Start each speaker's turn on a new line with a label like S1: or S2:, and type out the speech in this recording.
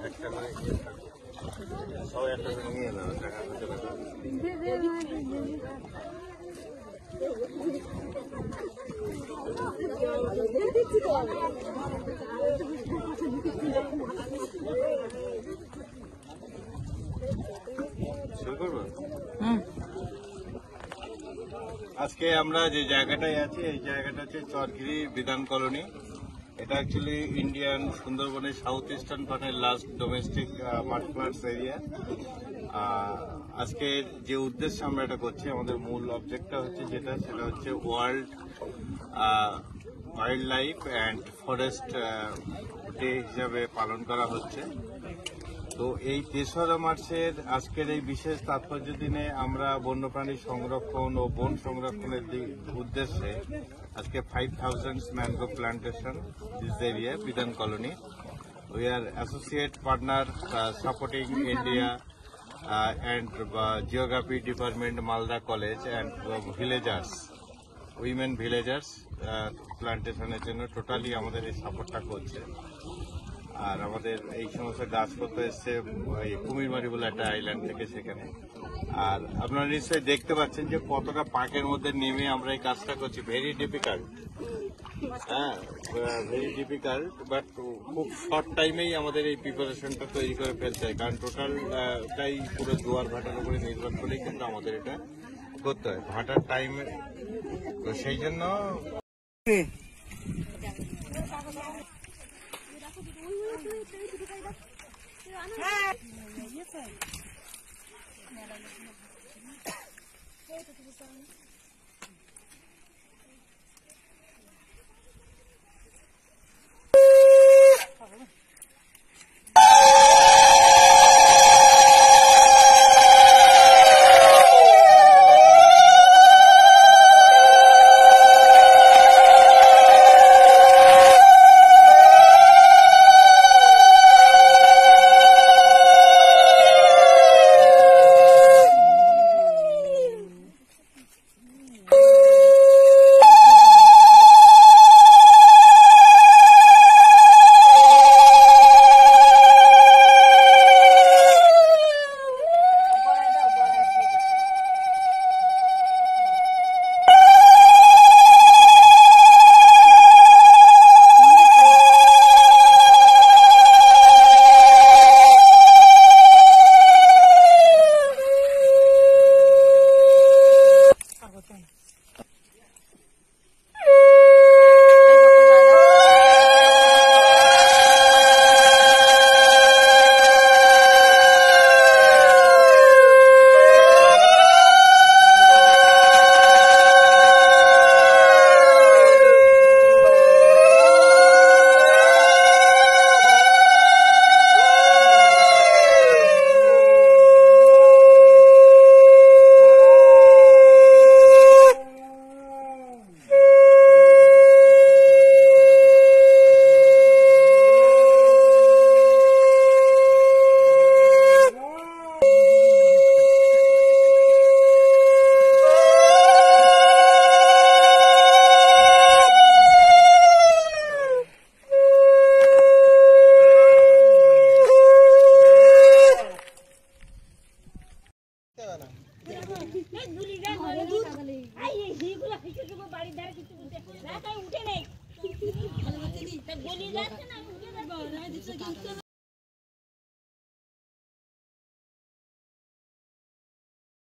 S1: একটা করে সবাই একটা করে নিয়ে এলাম টাকা খুঁজে টাকা শুরু করবো। আজকে আমরা যে জায়গাটায় আছি এই জায়গাটা হচ্ছে চরঘিরি বিধান কলোনি। এটা অ্যাকচুয়ালি ইন্ডিয়ান সুন্দরবনের সাউথ ইস্টার্ন পার্টের last domestic martial arts area. আজকে যে উদ্দেশ্যে আমরা এটা করছি, আমাদের মূল অবজেক্টটা হচ্ছে সেটা হচ্ছে world wild life and forest day হিসাবে পালন করা হচ্ছে। তো এই ৩রা মার্চের আজকের এই বিশেষ তাৎপর্য দিনে আমরা বন্যপ্রাণী সংরক্ষণ ও বন সংরক্ষণের উদ্দেশ্যে আজকে 5000 ম্যানগ্রোভ প্ল্যান্টেশন দিস এরিয়া বিধান colony. We are associate partner supporting India and Geography Department, Malda College and villagers, women villagers প্ল্যান্টেশনের জন্য টোটালি আমাদের এই সাপোর্টটা করছে। আর আমাদের এই সমস্ত গাছ করতে এসছে কুমিরমারি বলে একটা আইল্যান্ড থেকে সেখানে। আর আপনারা নিশ্চয়ই দেখতে পাচ্ছেন যে কতটা পাকের মধ্যে নেমে আমরা এই কাজটা করছি। ভেরি ডিফিকাল্ট, হ্যাঁ ভেরি ডিফিকাল্ট, বাট খুব শর্ট টাইমেই আমাদের এই প্রিপারেশনটা তৈরি করে ফেলতে হয়। কারণ টোটালটাই পুরো জোয়ার ভাটার উপরে নির্ভর করেই কিন্তু আমাদের এটা করতে হয় ভাটার টাইমে। তো সেই জন্য